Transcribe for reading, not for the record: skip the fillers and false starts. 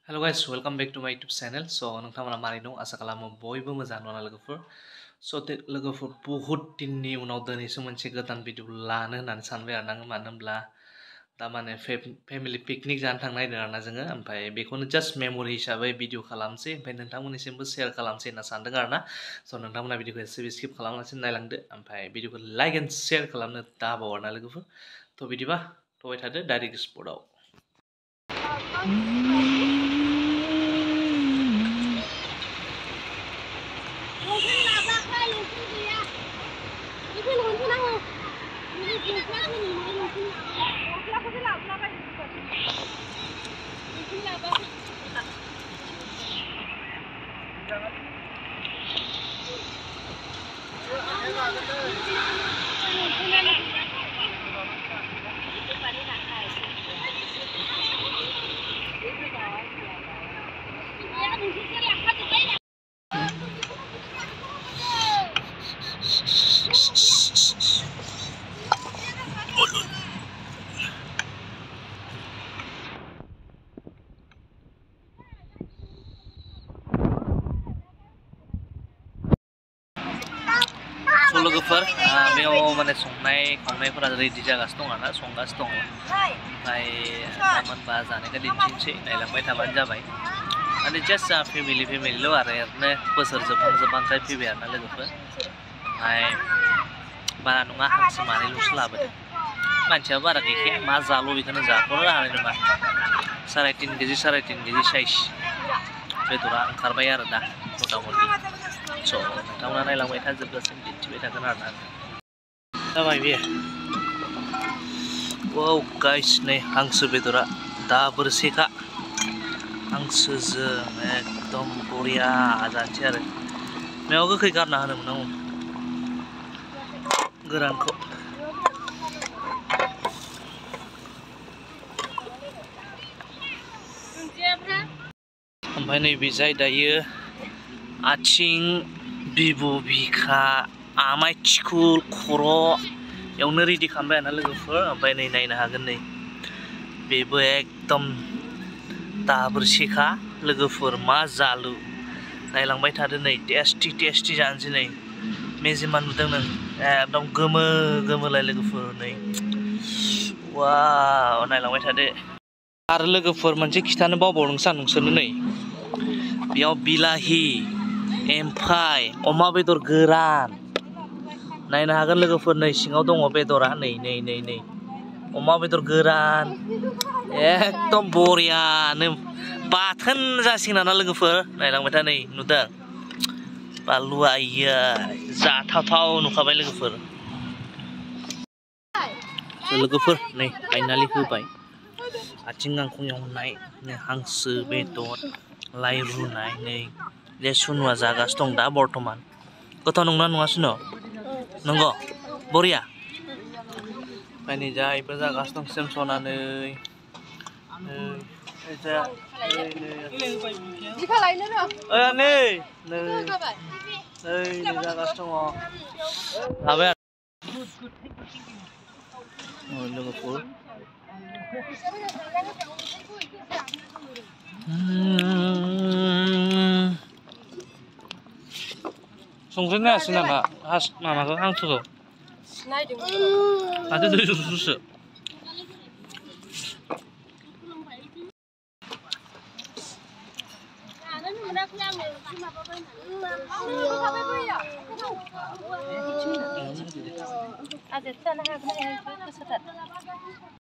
Hello guys, welcome back to my YouTube channel. So नोंथांमोना मारै दं आसा खालामो बयबो मोजां दं लोगोफोर। So लोगोफोर बहुत दिननि उनाव दिनैसो मोनसे गोदान भिडिअ लानो होननानै सानबाय आरो ना मानो होनब्ला दा माने फेमिलि पिकनिक जानो थांनो नागिरदों आरो ना जोङो ओमफ्राय बेखौनो जास्ट मेम'रि हिसाबै भिडिअ खालामसै ओमफ्राय नोंथांमोननिसिमबो शेयार खालामसै होनना सानदों आरो ना। स' नोंथांमोना भिडिअखौ एसे स्किप खालामालासिनो नायलांदो ओमफ्राय भिडिअखौ लाइक एन्ड शेयार खालामनो दाबाव आरो ना लोगोफोर। थ' बिदिबा थबाय थादो डाइरेक्ट स्पटआव। लोगोफोर बेयाव माने संनाय खावनायफोरा रेडि जागासिनो दं आरोना संगासिनो दं ओमफ्राय मोनबा जानायखौ दिन्थिनोसै नायलांबाय थाबानो जाबाय माने जास्ट जा फेमिलिल' आरो ओरैनो बोसोर जोबहांखाय फैबाय आरोना लोगोफोर ओमफ्राय बारा नङा हांसो मानैल'सो लाबोदों मानसिया बारा गैखाया मा जाल' बेखौनो जाथ'नो हानाय नङा 3.5 केजि साइज बेदरा ओंखारबाय आरो दा मथा मथि स' नोंथांमोना नायलांबाय था जोबजासिम दिन्थिबाय थागोन आरो ना जाबाय बे वाव गाइस नै हांसो बेदरा दाबोरसेखा हांसोजों एकदम बरिया जानोसै आरो बेयाव गोखै गारना होनो मोननांगौ गोरानखौ ओमफ्राय नैबे जाय दायो आथिं बिबु बिखा आमाय थिखुल खर' एवनो रेडि खालामबाय आरोना लोगोफोर ओमफ्राय नै नायनो हागोन नै बेबो एकदम दाबोरसेखा लोगोफोर मा जालु नायलांबाय थादो नै टेस्टि जानोसै नै मेजेमा नुदों नों एकदम गोमो गोमोलाय लोगोफोर नै वाव नायलांबाय थादो आरो लोगोफोर मोनसे खिथानो बावबावदोंसो आं नोंसोरनो नै बेयाव बिलाहि एमफाय अमा बेदर गोरान नायनो हागोन लोगोफोर नै सिङाव दङ बेदरा नै अमा बेदर गोरान एकदम बरियानो बाथोन जासिगोन आरोना लोगोफोर नायलांबाय था नै नुदों बानलुआ आइया जाथावथाव नुखाबाय लोगोफोर नै फाइनालि होबाय आथिं गांखं एवनाय नै हांसो बेदर लाइ रुनाय नै लेसुनुआ जागासिनो दं दा बर्थमान गोथाव नंना नङा सुनु नंगौ बरिया ओमफ्राय नै जायबो जागासिनो दं सेमसना नै जागासिनो दङ लोगोफोर संख्रि नायासै नामा माबाखौ हांसोखौ माथो दै सुसुसो